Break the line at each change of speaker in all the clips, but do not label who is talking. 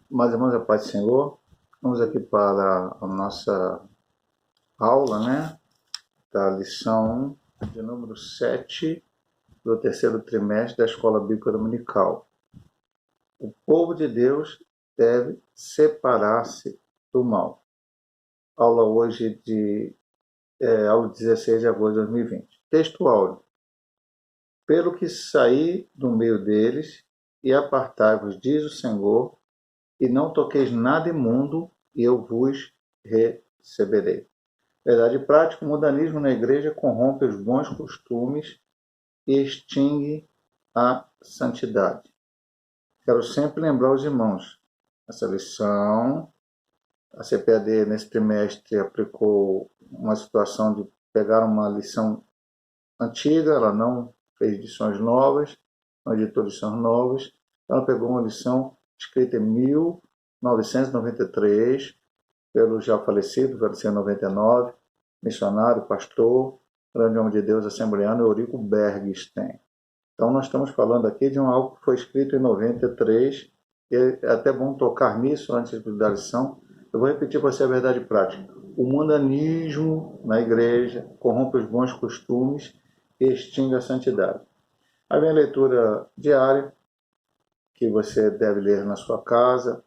Mas, irmãos, a paz do Senhor, vamos aqui para a nossa aula, né? Da lição de número 7 do terceiro trimestre da Escola Bíblica Dominical. O povo de Deus deve separar-se do mal. Aula hoje aula 16 de agosto de 2020. Texto áudio. Pelo que saí do meio deles e apartai-vos, diz o Senhor, e não toqueis nada imundo, e eu vos receberei. Verdade prática, o mundanismo na igreja corrompe os bons costumes e extingue a santidade. Quero sempre lembrar os irmãos, essa lição, a CPAD nesse trimestre aplicou uma situação de pegar uma lição antiga, ela não fez edições novas, não editou lições novas, ela pegou uma lição escrita em 1993, pelo já falecido, faleceu em 99, missionário, pastor, grande homem de Deus assembleano, Eurico Bergstein. Então nós estamos falando aqui de algo que foi escrito em 93, e é até bom tocar nisso antes da lição. Eu vou repetir para você a verdade prática. O mundanismo na igreja corrompe os bons costumes e extingue a santidade. Aí vem a leitura diária, que você deve ler na sua casa.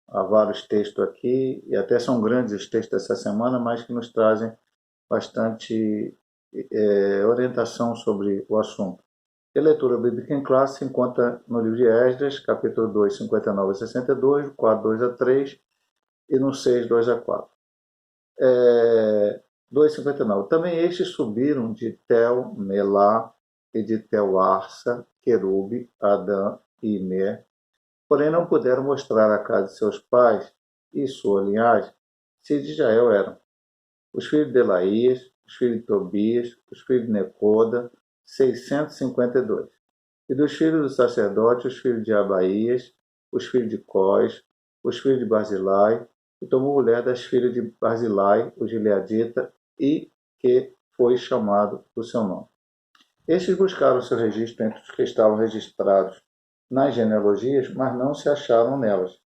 Há vários textos aqui, e até são grandes os textos dessa semana, mas que nos trazem bastante orientação sobre o assunto. E a leitura bíblica em classe se encontra no livro de Esdras, capítulo 2, 59 a 62, 4, 2 a 3 e no 6, 2 a 4. 2,59. Também estes subiram de Tel Melá e de Tel Arsa, Querube, Adã e Imer, porém não puderam mostrar a casa de seus pais e sua linhagem, se de Israel eram os filhos de Delaías, os filhos de Tobias, os filhos de Necoda, 652. E dos filhos do sacerdote, os filhos de Abaías, os filhos de Cós, os filhos de Barzilai, e tomou mulher das filhas de Barzilai, o gileadita, e que foi chamado do seu nome. Estes buscaram seu registro entre os que estavam registrados nas genealogias, mas não se acharam nelas,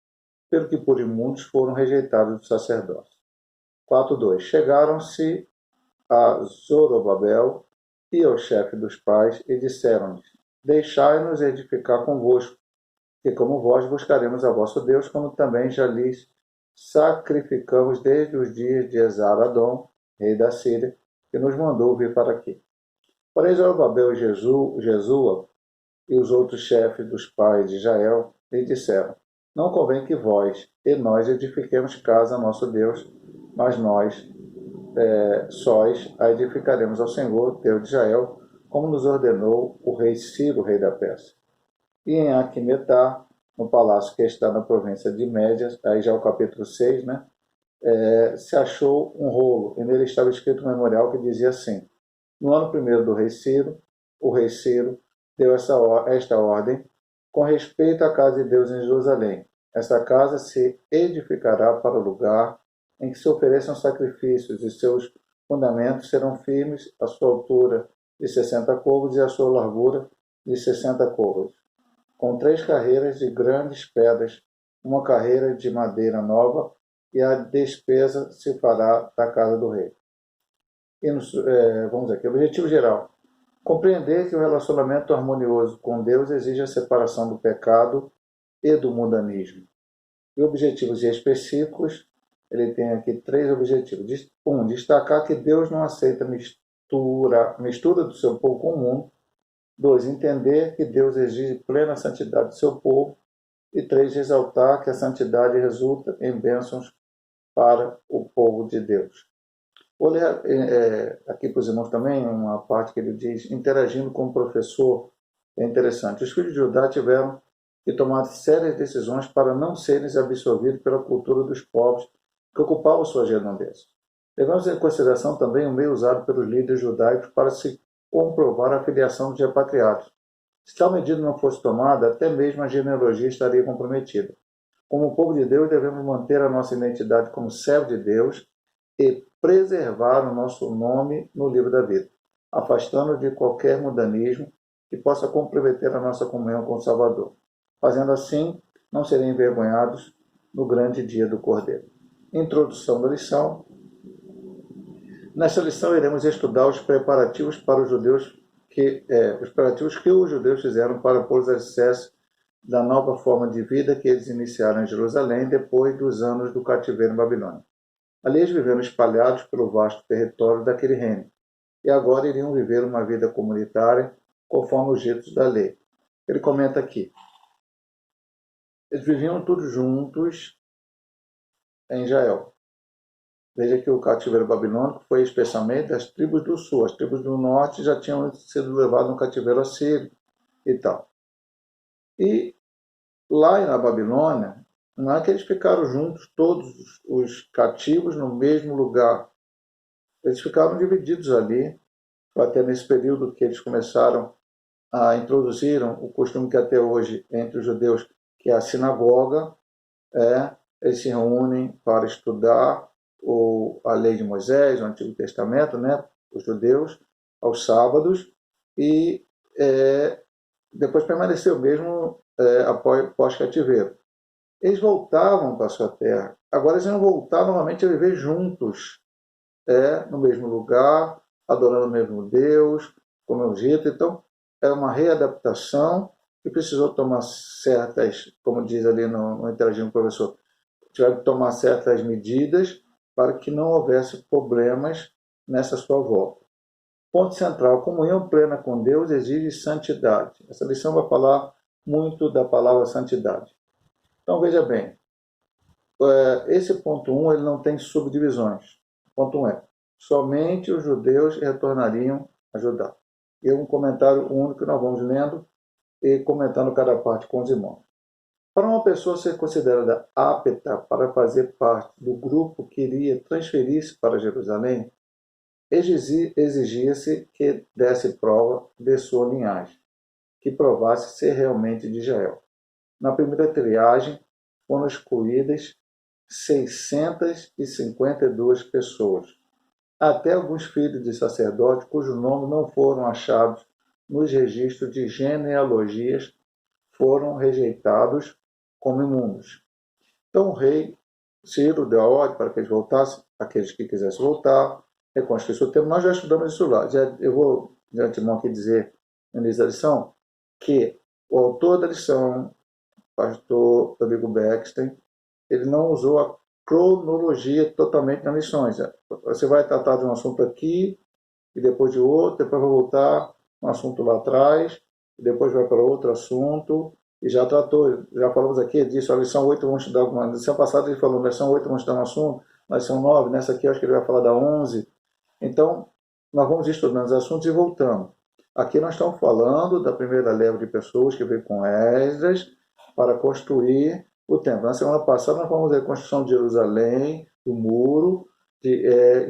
pelo que por imundos foram rejeitados do sacerdócio. 4.2. Chegaram-se a Zorobabel e ao chefe dos pais e disseram-lhes: Deixai-nos edificar convosco, que como vós buscaremos a vosso Deus, como também já lhes sacrificamos desde os dias de Esar-Adom, rei da Síria, que nos mandou vir para aqui. Porém, Zorobabel e Jesua e os outros chefes dos pais de Israel lhe disseram: Não convém que vós e nós edifiquemos casa a nosso Deus, mas nós sós a edificaremos ao Senhor, Deus de Israel, como nos ordenou o rei Ciro, rei da Pérsia. E em Aquimetá, no palácio que está na província de Médias, aí já é o capítulo 6, né? Se achou um rolo, e nele estava escrito um memorial que dizia assim: No ano primeiro do rei Ciro, o rei Ciro deu esta ordem com respeito à casa de Deus em Jerusalém. Esta casa se edificará para o lugar em que se ofereçam sacrifícios, e seus fundamentos serão firmes, a sua altura de 60 côvados e a sua largura de 60 côvados, com 3 carreiras de grandes pedras, uma carreira de madeira nova, e a despesa se fará da casa do rei. E vamos aqui, objetivo geral. Compreender que o relacionamento harmonioso com Deus exige a separação do pecado e do mundanismo. E objetivos específicos, ele tem aqui 3 objetivos. 1. Destacar que Deus não aceita mistura do seu povo com o mundo. 2. Entender que Deus exige plena santidade do seu povo. E 3. Exaltar que a santidade resulta em bênçãos para o povo de Deus. Vou ler aqui para os irmãos também uma parte que ele diz, interagindo com o professor, é interessante. Os filhos de Judá tiveram que tomar sérias decisões para não serem absorvidos pela cultura dos povos que ocupavam suas redondezas. Levamos em consideração também o meio usado pelos líderes judaicos para se comprovar a filiação dos repatriados. Se tal medida não fosse tomada, até mesmo a genealogia estaria comprometida. Como povo de Deus, devemos manter a nossa identidade como servo de Deus e preservar o nosso nome no livro da vida, afastando de qualquer mundanismo que possa comprometer a nossa comunhão com o Salvador. Fazendo assim, não serem envergonhados no grande dia do Cordeiro. Introdução da lição. Nesta lição iremos estudar os preparativos para os judeus que os judeus fizeram para pôr os alicerces da nova forma de vida que eles iniciaram em Jerusalém depois dos anos do cativeiro em Babilônia. Ali eles viveram espalhados pelo vasto território daquele reino, e agora iriam viver uma vida comunitária conforme os ritos da lei. Ele comenta aqui: eles viviam todos juntos em Israel. Veja que o cativeiro babilônico foi especialmente das tribos do sul. As tribos do norte já tinham sido levadas no cativeiro assírio e tal. E lá na Babilônia, não é que eles ficaram juntos, todos os cativos, no mesmo lugar. Eles ficaram divididos ali, até nesse período que eles começaram a introduzir o costume que até hoje entre os judeus, que é a sinagoga, eles se reúnem para estudar a lei de Moisés, o Antigo Testamento, né, os judeus, aos sábados, e depois permaneceu mesmo após cativeiro. Eles voltavam para a sua terra. Agora eles vão voltar novamente a viver juntos, no mesmo lugar, adorando o mesmo Deus, como é o dito. Então, é uma readaptação que precisou tomar certas, como diz ali no Interagindo com o Professor, tiveram que tomar certas medidas para que não houvesse problemas nessa sua volta. Ponto central: comunhão plena com Deus exige santidade. Essa lição vai falar muito da palavra santidade. Então, veja bem, esse ponto 1 ele não tem subdivisões. Ponto 1 é: somente os judeus retornariam a Judá. E um comentário único que nós vamos lendo e comentando cada parte com os irmãos. Para uma pessoa ser considerada apta para fazer parte do grupo que iria transferir-se para Jerusalém, exigia-se que desse prova de sua linhagem, que provasse ser realmente de Israel. Na primeira triagem foram excluídas 652 pessoas, até alguns filhos de sacerdote cujos nomes não foram achados nos registros de genealogias foram rejeitados como imundos. Então o rei Ciro deu a ordem para que eles voltassem, aqueles que quisessem voltar, reconstruir seu templo. Nós já estudamos isso lá. Eu vou de antemão aqui dizer no início da lição que o autor da lição, pastor Rodrigo Beckstein, ele não usou a cronologia totalmente nas lições. Você vai tratar de um assunto aqui, e depois de outro, depois vai voltar um assunto lá atrás, e depois vai para outro assunto, e já tratou, já falamos aqui disso, a lição 8 vamos estudar alguma. Na lição passada ele falou, na lição 8 vamos estudar um assunto, na lição 9, nessa aqui eu acho que ele vai falar da 11. Então, nós vamos estudando os assuntos e voltando. Aqui nós estamos falando da primeira leva de pessoas que veio com Esdras para construir o templo. Na semana passada nós falamos da construção de Jerusalém, do muro,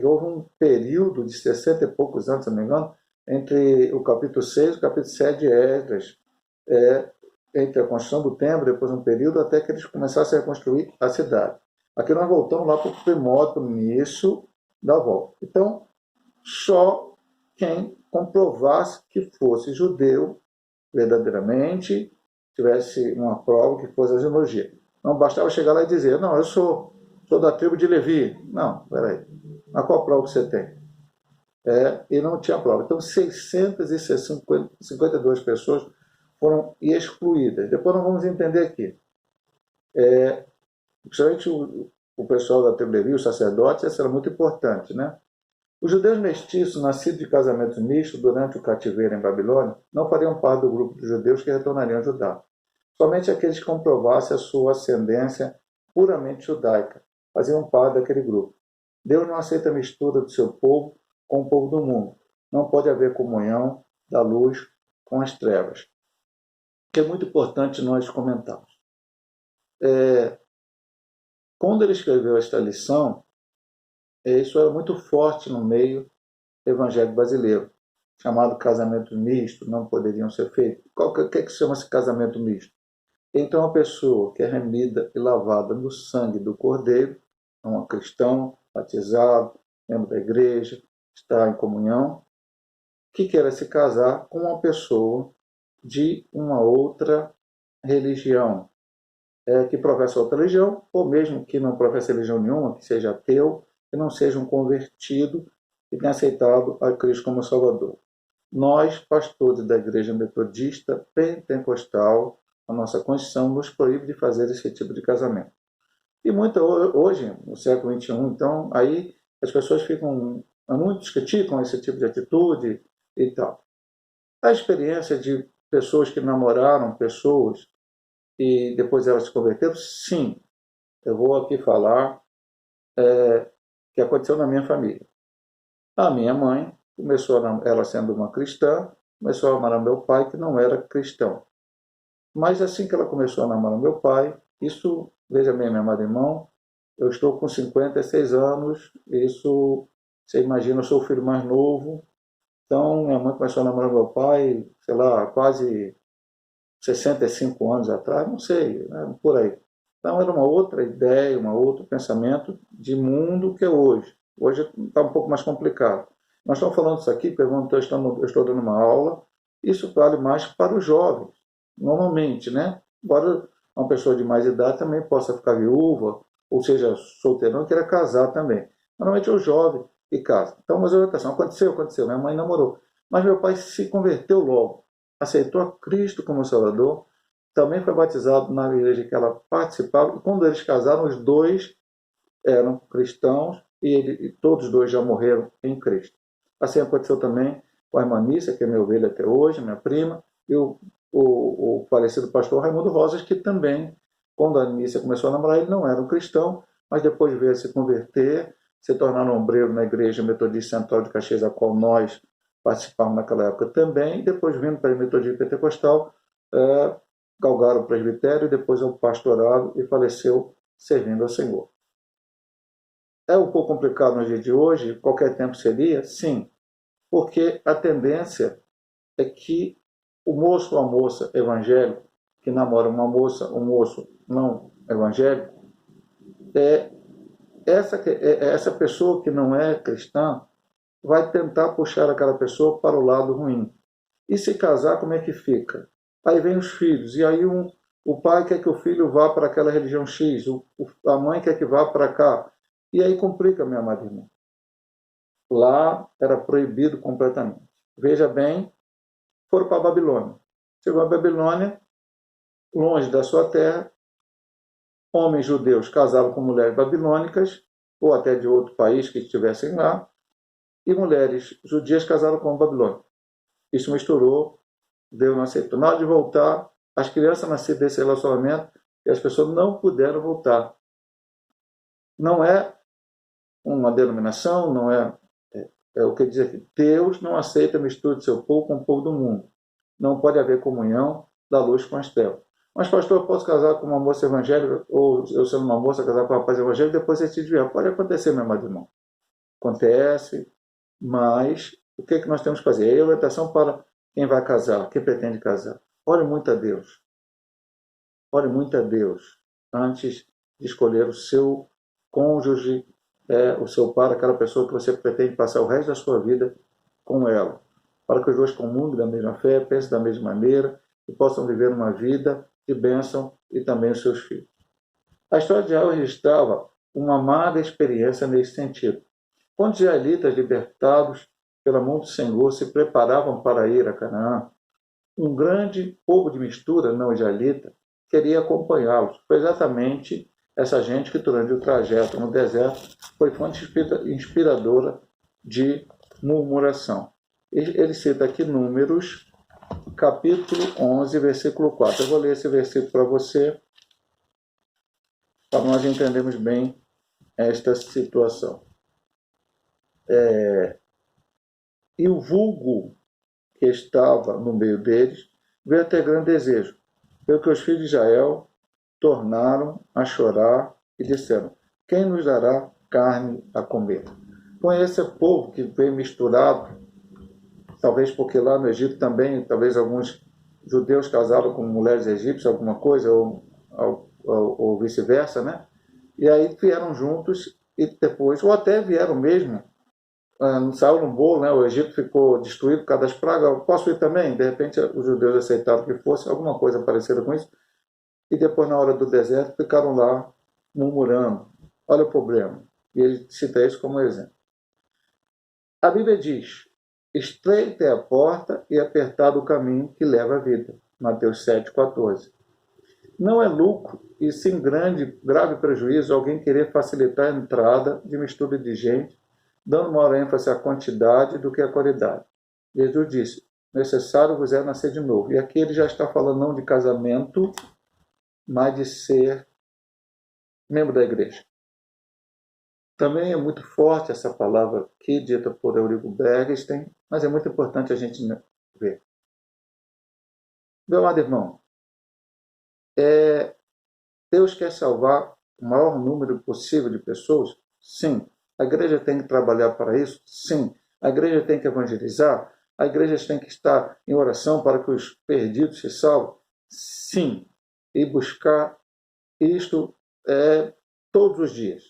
houve um período de 60 e poucos anos, se não me engano, entre o capítulo 6 e o capítulo 7 de Esdras, entre a construção do templo, depois um período, até que eles começassem a reconstruir a cidade. Aqui nós voltamos lá para o primórdio, para o início da volta. Então, só quem comprovasse que fosse judeu verdadeiramente, tivesse uma prova que fosse a genealogia. Não bastava chegar lá e dizer, não, eu sou da tribo de Levi. Não, peraí. Mas qual prova que você tem? E não tinha prova. Então, 652 pessoas foram excluídas. Depois nós vamos entender aqui. Principalmente o pessoal da tribo de Levi, os sacerdotes, isso era muito importante, né? Os judeus mestiços, nascidos de casamentos mistos durante o cativeiro em Babilônia, não fariam parte do grupo de judeus que retornariam a Judá. Somente aqueles que comprovassem a sua ascendência puramente judaica faziam parte daquele grupo. Deus não aceita a mistura do seu povo com o povo do mundo. Não pode haver comunhão da luz com as trevas. Que é muito importante nós comentarmos. Quando ele escreveu esta lição, isso era muito forte no meio evangélico brasileiro, chamado casamento misto, não poderiam ser feitos. O que chama-se casamento misto? Então, a pessoa que é remida e lavada no sangue do Cordeiro, é um cristão, batizado, membro da igreja, está em comunhão, que quer se casar com uma pessoa de uma outra religião, que professa outra religião, ou mesmo que não professa religião nenhuma, que seja ateu, que não seja um convertido e tenha aceitado a Cristo como Salvador. Nós, pastores da Igreja Metodista Pentecostal, a nossa Constituição nos proíbe de fazer esse tipo de casamento. E hoje, no século XXI, então, aí as pessoas muitos criticam esse tipo de atitude e tal. A experiência de pessoas que namoraram pessoas e depois elas se converteram, sim, eu vou aqui falar que aconteceu na minha família. A minha mãe ela sendo uma cristã, começou a namorar meu pai, que não era cristão. Mas assim que ela começou a namorar meu pai, isso, veja bem, meu amado irmão, eu estou com 56 anos, isso, você imagina, eu sou o filho mais novo, então minha mãe começou a namorar meu pai, sei lá, quase 65 anos atrás, não sei, né, por aí. Então era uma outra ideia, um outro pensamento de mundo que é hoje. Hoje está um pouco mais complicado. Nós estamos falando isso aqui porque eu estou dando uma aula, isso vale mais para os jovens, normalmente, né? Embora uma pessoa de mais idade também possa ficar viúva, ou seja, solteirão e queira casar também. Normalmente é o jovem que casa. Então, mas a orientação aconteceu. Minha mãe namorou. Mas meu pai se converteu logo, aceitou a Cristo como Salvador, também foi batizado na igreja que ela participava, e quando eles casaram, os dois eram cristãos e todos os dois já morreram em Cristo. Assim aconteceu também com a irmã Nícia, que é minha ovelha até hoje, minha prima, e o falecido pastor Raimundo Rosas, que também, quando a Nícia começou a namorar, ele não era um cristão, mas depois veio a se converter, se tornar um obreiro na Igreja Metodista Central de Caxias, a qual nós participamos naquela época também, e depois vindo para a Metodista Pentecostal, galgaram o presbitério, depois ao pastorado e faleceu servindo ao Senhor. É um pouco complicado no dia de hoje, qualquer tempo seria? Sim, porque a tendência é que o moço ou a moça evangélico que namora uma moça, um moço não evangélico, essa pessoa que não é cristã vai tentar puxar aquela pessoa para o lado ruim. E se casar, como é que fica? Aí vem os filhos, e aí o pai quer que o filho vá para aquela religião X, a mãe quer que vá para cá. E aí complica, minha amada irmã. Lá era proibido completamente. Veja bem, foram para a Babilônia. Chegou a Babilônia, longe da sua terra, homens judeus casaram com mulheres babilônicas, ou até de outro país que estivessem lá, e mulheres judias casaram com babilônicos. Isso misturou, Deus não aceitou. Na hora de voltar, as crianças nasceram desse relacionamento e as pessoas não puderam voltar. Não é uma denominação, não é o que diz aqui. Deus não aceita a mistura de seu povo com o povo do mundo. Não pode haver comunhão da luz com as trevas. Mas, pastor, eu posso casar com uma moça evangélica, ou eu sendo uma moça, casar com um rapaz evangélico, depois você se desviar. Pode acontecer, meu amado irmão. Acontece, mas o que nós temos que fazer? É a orientação para quem vai casar, quem pretende casar. Ore muito a Deus. Ore muito a Deus antes de escolher o seu cônjuge, o seu par, aquela pessoa que você pretende passar o resto da sua vida com ela. Para que os dois comunguem da mesma fé, pensem da mesma maneira e possam viver uma vida de bênção e também os seus filhos. A história de Israel registrava uma amarga experiência nesse sentido. Quando os israelitas, libertados pela mão do Senhor, se preparavam para ir a Canaã, um grande povo de mistura não israelita queria acompanhá-los. Foi exatamente essa gente que, durante o trajeto no deserto, foi fonte inspiradora de murmuração. Ele cita aqui Números, capítulo 11, versículo 4. Eu vou ler esse versículo para você, para nós entendermos bem esta situação. E o vulgo que estava no meio deles veio a ter grande desejo, pelo que os filhos de Israel tornaram a chorar e disseram: quem nos dará carne a comer? Com esse povo que veio misturado, talvez porque lá no Egito também, talvez alguns judeus casaram com mulheres egípcias, alguma coisa, ou vice-versa, né? E aí vieram juntos e depois, ou até vieram mesmo, saiu no bolo, né? O Egito ficou destruído por causa das pragas. Eu posso ir também? De repente, os judeus aceitaram que fosse alguma coisa parecida com isso. e depois, na hora do deserto, ficaram lá murmurando. Olha o problema. E ele cita isso como exemplo. A Bíblia diz: estreita é a porta e apertado o caminho que leva à vida. Mateus 7,14. Não é lucro e sim grave prejuízo alguém querer facilitar a entrada de mistura de gente, dando maior ênfase à quantidade do que à qualidade. Jesus disse: necessário vos é nascer de novo. E aqui ele já está falando não de casamento, mas de ser membro da igreja. Também é muito forte essa palavra aqui, dita por Eurico Bergstein, mas é muito importante a gente ver. Meu amado irmão, Deus quer salvar o maior número possível de pessoas? Sim. A igreja tem que trabalhar para isso? Sim. A igreja tem que evangelizar? A igreja tem que estar em oração para que os perdidos se salvem? Sim. E buscar isto todos os dias.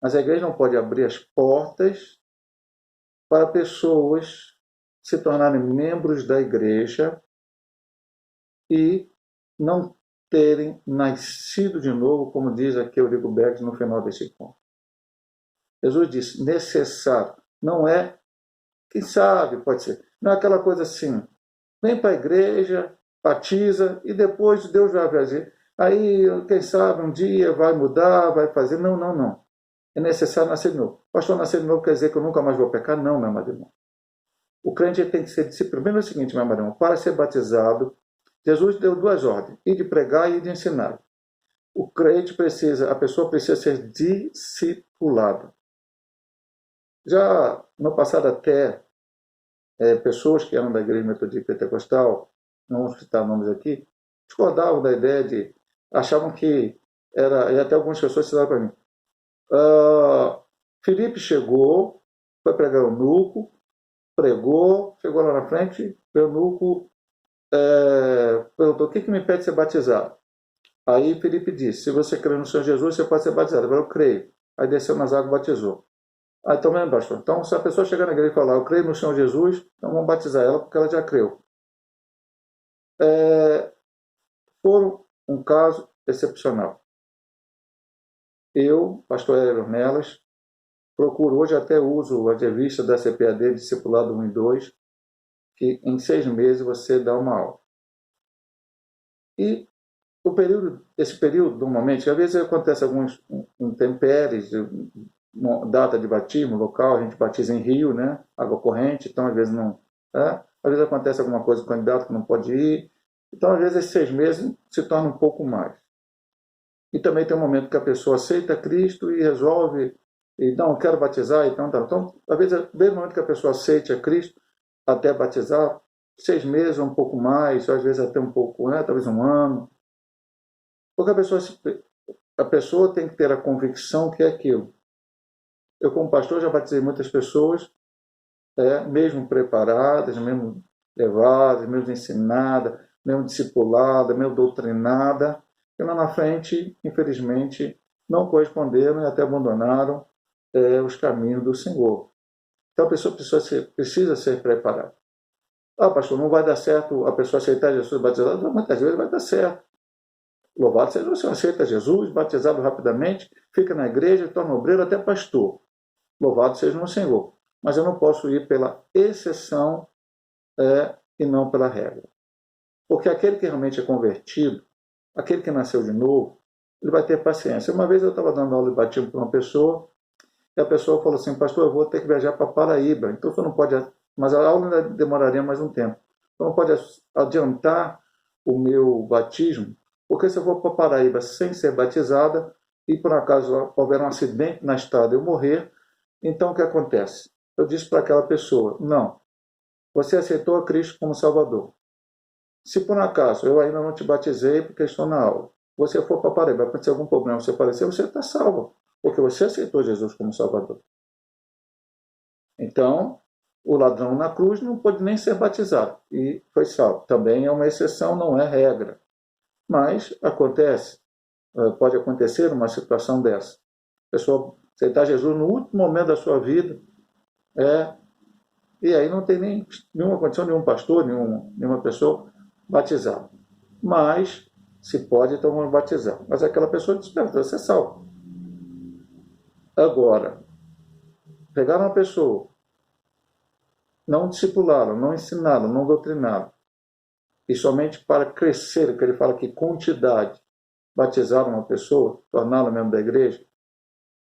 Mas a igreja não pode abrir as portas para pessoas se tornarem membros da igreja e não terem nascido de novo, como diz aqui Eurico Bergs no final desse ponto. Jesus disse, necessário. Não é, quem sabe, pode ser. Não é aquela coisa assim, vem para a igreja, batiza e depois Deus vai fazer. Aí, quem sabe, um dia vai mudar, vai fazer. Não, não, não. É necessário nascer de novo. Pastor, nascer de novo quer dizer que eu nunca mais vou pecar? Não, meu amado irmão. O crente tem que ser disciplinado. Primeiro é o seguinte, meu amado irmão, para ser batizado, Jesus deu duas ordens, ir de pregar e ir de ensinar. O crente precisa, a pessoa precisa ser discipulada. Já no passado até, pessoas que eram da igreja metodista pentecostal, não vou citar nomes aqui, discordavam da ideia de, achavam que era, e até algumas pessoas disseram para mim, Felipe chegou, foi pregar o eunuco, pregou, chegou lá na frente, o eunuco perguntou, o que me impede de ser batizado? Aí Felipe disse, se você crê no Senhor Jesus, você pode ser batizado. Agora eu creio. Aí desceu nas águas e batizou. Aí então, mesmo, pastor. Então, se a pessoa chegar na igreja e falar, eu creio no Senhor Jesus, então vamos batizar ela porque ela já creu. Foram um caso excepcional. Eu, pastor Hélio Nelas, procuro, hoje até uso a revista da CPAD, Discipulado 1 e 2, que em 6 meses você dá uma aula. E esse período, normalmente, às vezes acontece alguns intempéries, data de batismo local, a gente batiza em rio, né? Água corrente, então às vezes não. Às vezes acontece alguma coisa com o candidato que não pode ir. Então, às vezes, esses 6 meses se torna um pouco mais. E também tem um momento que a pessoa aceita Cristo e resolve, e não, quero batizar, então tá. Então, às vezes, desde o momento que a pessoa aceite a Cristo, até batizar, 6 meses ou um pouco mais, às vezes até um pouco, talvez um ano. Porque a pessoa tem que ter a convicção que é aquilo. Eu, como pastor, já batizei muitas pessoas, mesmo preparadas, mesmo levadas, mesmo ensinadas, mesmo discipuladas, mesmo doutrinadas, e lá na frente, infelizmente, não corresponderam e até abandonaram os caminhos do Senhor. Então a pessoa precisa ser preparada. Pastor, não vai dar certo a pessoa aceitar Jesus batizado? Muitas vezes vai dar certo. Louvado seja o Senhor, aceita Jesus, batizado rapidamente, fica na igreja, torna obreiro, até pastor. Louvado seja o Senhor. Mas eu não posso ir pela exceção e não pela regra. Porque aquele que realmente é convertido, aquele que nasceu de novo, ele vai ter paciência. Uma vez eu estava dando aula de batismo para uma pessoa, e a pessoa falou assim, pastor, eu vou ter que viajar para Paraíba, então você não pode, mas a aula ainda demoraria mais um tempo. Então não pode adiantar o meu batismo, porque se eu for para Paraíba sem ser batizada, e por acaso houver um acidente na estrada e eu morrer, então o que acontece? Eu disse para aquela pessoa, não, você aceitou a Cristo como Salvador. Se por acaso eu ainda não te batizei porque estou na aula, você for para Paraíba, vai acontecer algum problema, você aparecer, você está salvo, porque você aceitou Jesus como Salvador. Então, o ladrão na cruz não pôde nem ser batizado e foi salvo. Também é uma exceção, não é regra. Mas acontece, pode acontecer uma situação dessa. A pessoa aceitar Jesus no último momento da sua vida, e aí não tem nenhuma condição, nenhum pastor, nenhuma pessoa batizada. Mas, se pode, então vamos batizar. Mas aquela pessoa disse, não, você é salvo. Agora, pegaram uma pessoa, não discipularam, não ensinaram, não doutrinaram, e somente para crescer, que ele fala que quantidade, batizaram uma pessoa, torná-la membro da igreja,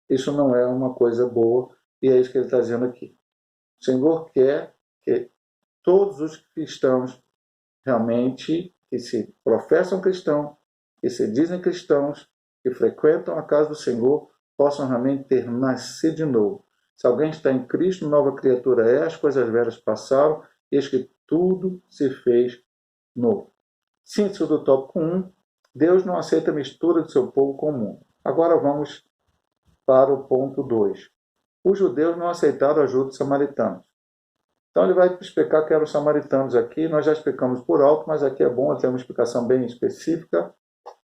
isso não é uma coisa boa, e é isso que ele está dizendo aqui. O Senhor quer que todos os cristãos realmente, que se professam cristãos, que se dizem cristãos, que frequentam a casa do Senhor, possam realmente ter nascido de novo. Se alguém está em Cristo, nova criatura é, as coisas velhas passaram, eis que tudo se fez novo. Síntese do tópico 1, Deus não aceita a mistura de seu povo com o mundo. Agora vamos para o ponto 2. Os judeus não aceitaram a ajuda dos samaritanos. Então ele vai explicar que eram os samaritanos aqui, nós já explicamos por alto, mas aqui é bom ter uma explicação bem específica,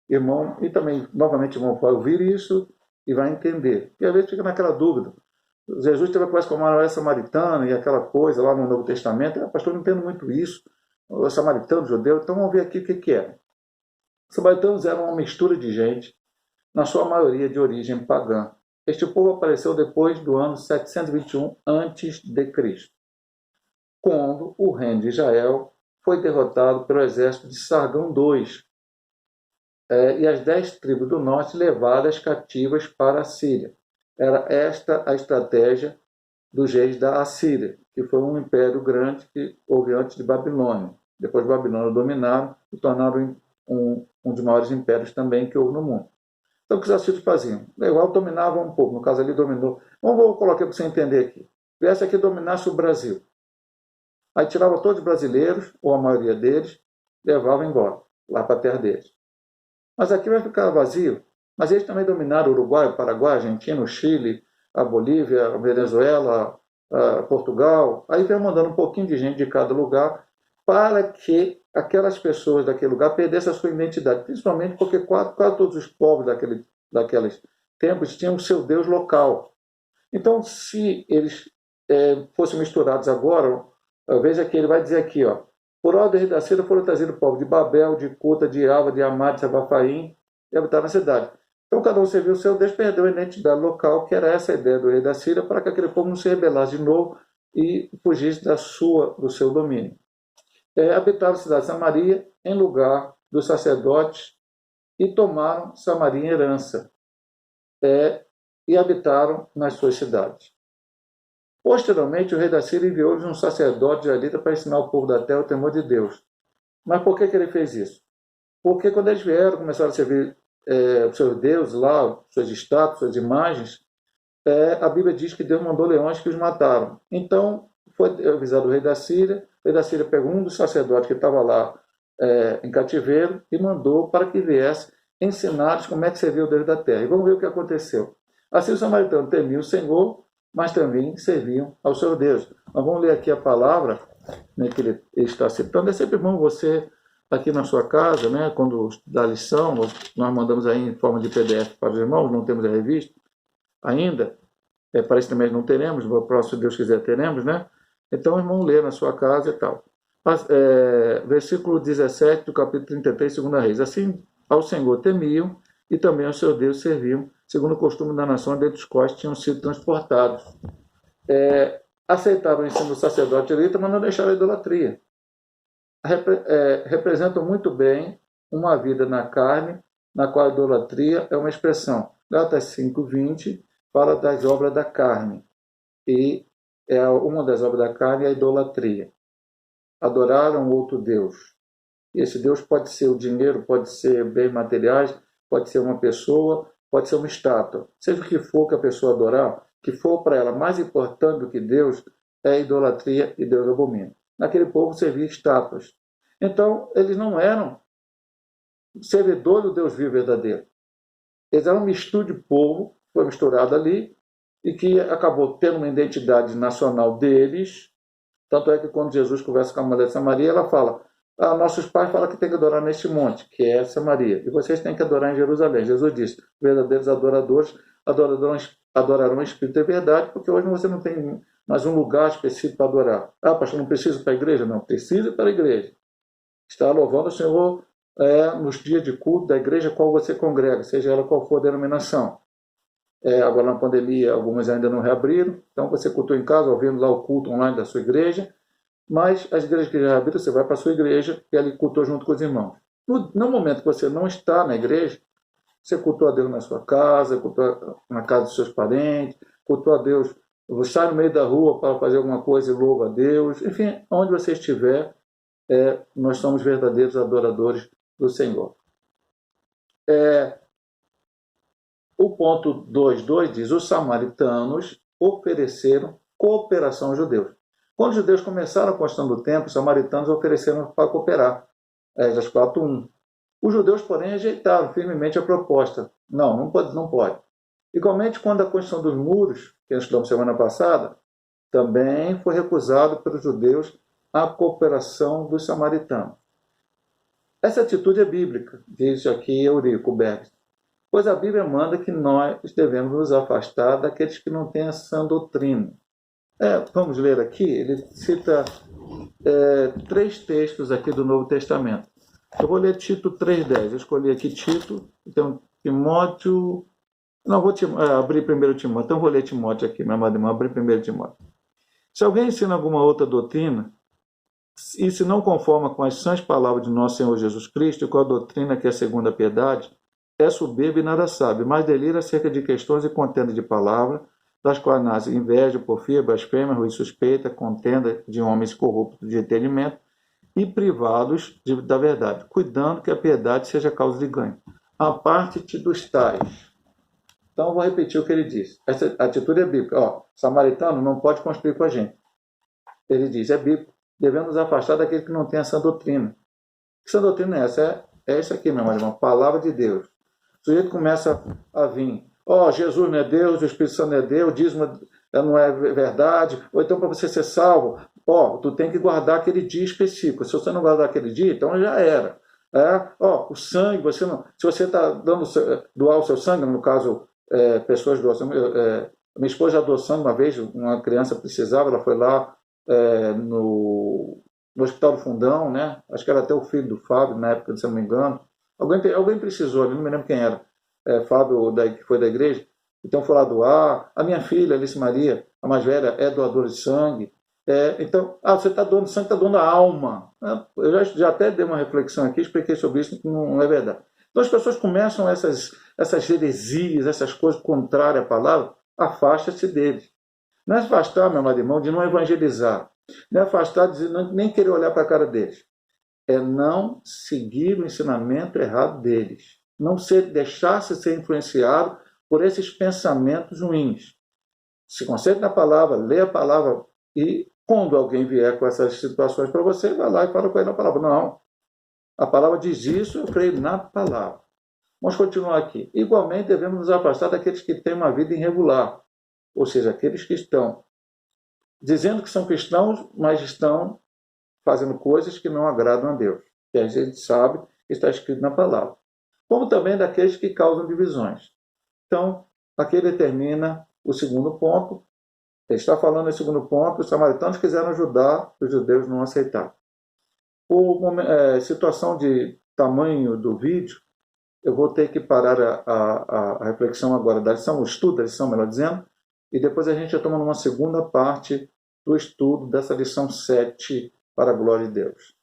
irmão, e também, novamente, irmão, vai ouvir isso e vai entender. E às vezes fica naquela dúvida. Jesus teve a conversa com a mulher samaritana e aquela coisa lá no Novo Testamento, pastor, não entendo muito isso, os samaritanos, judeus, então vamos ver aqui o que é. Os samaritanos eram uma mistura de gente, na sua maioria de origem pagã. Este povo apareceu depois do ano 721 a.C., quando o reino de Israel foi derrotado pelo exército de Sargão II, e as 10 tribos do norte levadas cativas para a Síria. Era esta a estratégia dos reis da Assíria, que foi um império grande que houve antes de Babilônia. Depois de Babilônia dominaram e tornaram um dos maiores impérios também que houve no mundo. Então, o que os assírios faziam? Igual dominavam um pouco, no caso ali dominou. Vou colocar para você entender aqui. Viesse aqui dominasse o Brasil. Aí tirava todos os brasileiros, ou a maioria deles, levava embora, lá para a terra deles. Mas aqui vai ficar vazio. Mas eles também dominaram o Uruguai, o Paraguai, a Argentina, o Chile, a Bolívia, a Venezuela, a Portugal. Aí vai mandando um pouquinho de gente de cada lugar para que aquelas pessoas daquele lugar perdessem a sua identidade. Principalmente porque quase todos os povos daqueles tempos tinham o seu Deus local. Então, se eles fossem misturados agora, veja que ele vai dizer aqui, ó, por ordem da Síria foram trazidos o povo de Babel, de Cuta, de Alva, de Amad, de Sabafaim, e habitaram na cidade. Então cada um serviu o seu Deus, perdeu a identidade local, que era essa a ideia do rei da Síria, para que aquele povo não se rebelasse de novo e fugisse do seu domínio. Habitaram a cidade de Samaria em lugar dos sacerdotes e tomaram Samaria em herança e habitaram nas suas cidades. Posteriormente, o rei da Síria enviou-lhes um sacerdote israelita para ensinar o povo da terra o temor de Deus. Mas por que ele fez isso? Porque quando eles vieram, começaram a servir os seus deuses lá, suas estátuas, suas imagens, a Bíblia diz que Deus mandou leões que os mataram. Então, foi avisado o rei da Síria pegou um dos sacerdotes que estava lá em cativeiro e mandou para que viesse ensinar-lhes como é que servia o Deus da terra. E vamos ver o que aconteceu. Assim os samaritanos temiam o Senhor, mas também serviam aos seus deuses. Nós vamos ler aqui a palavra, né, que ele está citando. É sempre bom você, aqui na sua casa, né, quando dá lição, nós mandamos aí em forma de PDF para os irmãos, não temos a revista ainda, para esse mês não teremos, no próximo, se Deus quiser, teremos, né? Então, o irmão lê na sua casa e tal. Versículo 17 do capítulo 33, 2 Reis. Assim, ao Senhor temiam e também aos seus deuses serviam, segundo o costume da nação dentre os quais tinham sido transportados. Aceitaram o ensino do sacerdote elita, mas não deixaram a idolatria. Representam muito bem uma vida na carne, na qual a idolatria é uma expressão. Gálatas 5:20 fala das obras da carne. E uma das obras da carne é a idolatria. Adoraram outro Deus. Esse Deus pode ser o dinheiro, pode ser bens materiais, pode ser uma pessoa, pode ser uma estátua. Seja o que for que a pessoa adorar, que for para ela mais importante do que Deus, é a idolatria e Deus abomina. Naquele povo servia estátuas. Então, eles não eram servidores do Deus vivo verdadeiro. Eles eram um mistura de povo, foi misturado ali, e que acabou tendo uma identidade nacional deles. Tanto é que quando Jesus conversa com a mulher de Samaria, ela fala, nossos pais falam que tem que adorar neste monte, que é Samaria, e vocês têm que adorar em Jerusalém. Jesus disse, verdadeiros adoradores adorarão em espírito e verdade, porque hoje você não tem mais um lugar específico para adorar. Pastor, não preciso para a igreja? Não, precisa para a igreja. Está louvando o Senhor nos dias de culto da igreja qual você congrega, seja ela qual for a denominação. Agora na pandemia, algumas ainda não reabriram, então você cultua em casa, ouvindo lá o culto online da sua igreja, mas as igrejas que já reabriram, você vai para a sua igreja e ali cultua junto com os irmãos. No momento que você não está na igreja, você cultua a Deus na sua casa, cultua na casa dos seus parentes, cultua a Deus, você sai no meio da rua para fazer alguma coisa e louva a Deus, enfim, onde você estiver, nós somos verdadeiros adoradores do Senhor. O ponto 2.2 diz: os samaritanos ofereceram cooperação aos judeus. Quando os judeus começaram a construção do templo, os samaritanos ofereceram para cooperar. Esdras 4.1. Os judeus, porém, rejeitaram firmemente a proposta. Não pode. Igualmente, quando a construção dos muros, que nós estudamos semana passada, também foi recusado pelos judeus a cooperação dos samaritanos. Essa atitude é bíblica, diz aqui Eurico Bergs, pois a Bíblia manda que nós devemos nos afastar daqueles que não têm essa doutrina. Vamos ler aqui, ele cita 3 textos aqui do Novo Testamento. Eu vou ler Tito 3.10, eu escolhi aqui Tito, então Timóteo... Não, vou abrir primeiro Timóteo, então vou ler Timóteo aqui, meu amado irmão, abrir primeiro Timóteo. Se alguém ensina alguma outra doutrina, e se não conforma com as sãs palavras de nosso Senhor Jesus Cristo e com a doutrina que é segundo a piedade, é soberbo e nada sabe, mas delira acerca de questões e contenda de palavra, das quais nasce inveja, porfia, blasfêmia, ruim suspeita, contenda de homens corruptos de entendimento e privados da verdade, cuidando que a piedade seja causa de ganho. Aparte-te dos tais. Então, vou repetir o que ele disse. Essa atitude é bíblica. Samaritano não pode construir com a gente. Ele diz, é bíblico. Devemos nos afastar daquele que não tem essa doutrina. Que essa doutrina é essa? É isso aqui, meu irmão, palavra de Deus. O sujeito começa a vir, Jesus não é Deus, o Espírito Santo não é Deus, o dízimo não é verdade, ou então para você ser salvo, tu tem que guardar aquele dia específico. Se você não guardar aquele dia, então já era. O sangue, se você está doar o seu sangue, no caso, pessoas doam sangue, minha esposa já doou sangue uma vez, uma criança precisava, ela foi lá no Hospital do Fundão, né? Acho que era até o filho do Fábio, na época, se não me engano. Alguém precisou, não me lembro quem era. Fábio, que foi da igreja. Então foi lá doar. A minha filha, Alice Maria, a mais velha, é doadora de sangue. Então, você está doando sangue, está doando a alma. Eu já até dei uma reflexão aqui, expliquei sobre isso, que não é verdade. Então as pessoas começam essas heresias, essas coisas contrárias à palavra, afasta-se deles. Não é afastar, meu amado irmão, de não evangelizar. Não é afastar de nem querer olhar para a cara deles. É não seguir o ensinamento errado deles. Não deixar-se ser influenciado por esses pensamentos ruins. Se concentre na palavra, lê a palavra e quando alguém vier com essas situações para você, vai lá e fala com ele na palavra. Não. A palavra diz isso, eu creio na palavra. Vamos continuar aqui. Igualmente, devemos nos afastar daqueles que têm uma vida irregular. Ou seja, aqueles que estão dizendo que são cristãos, mas estão fazendo coisas que não agradam a Deus. Que a gente sabe que está escrito na palavra. Como também daqueles que causam divisões. Então, aqui ele termina o segundo ponto. Ele está falando no segundo ponto, os samaritanos quiseram ajudar, os judeus não aceitaram. Por situação de tamanho do vídeo, eu vou ter que parar a reflexão agora da lição, o estudo da lição, melhor dizendo, e depois a gente retoma numa segunda parte do estudo dessa lição 7, para a glória de Deus.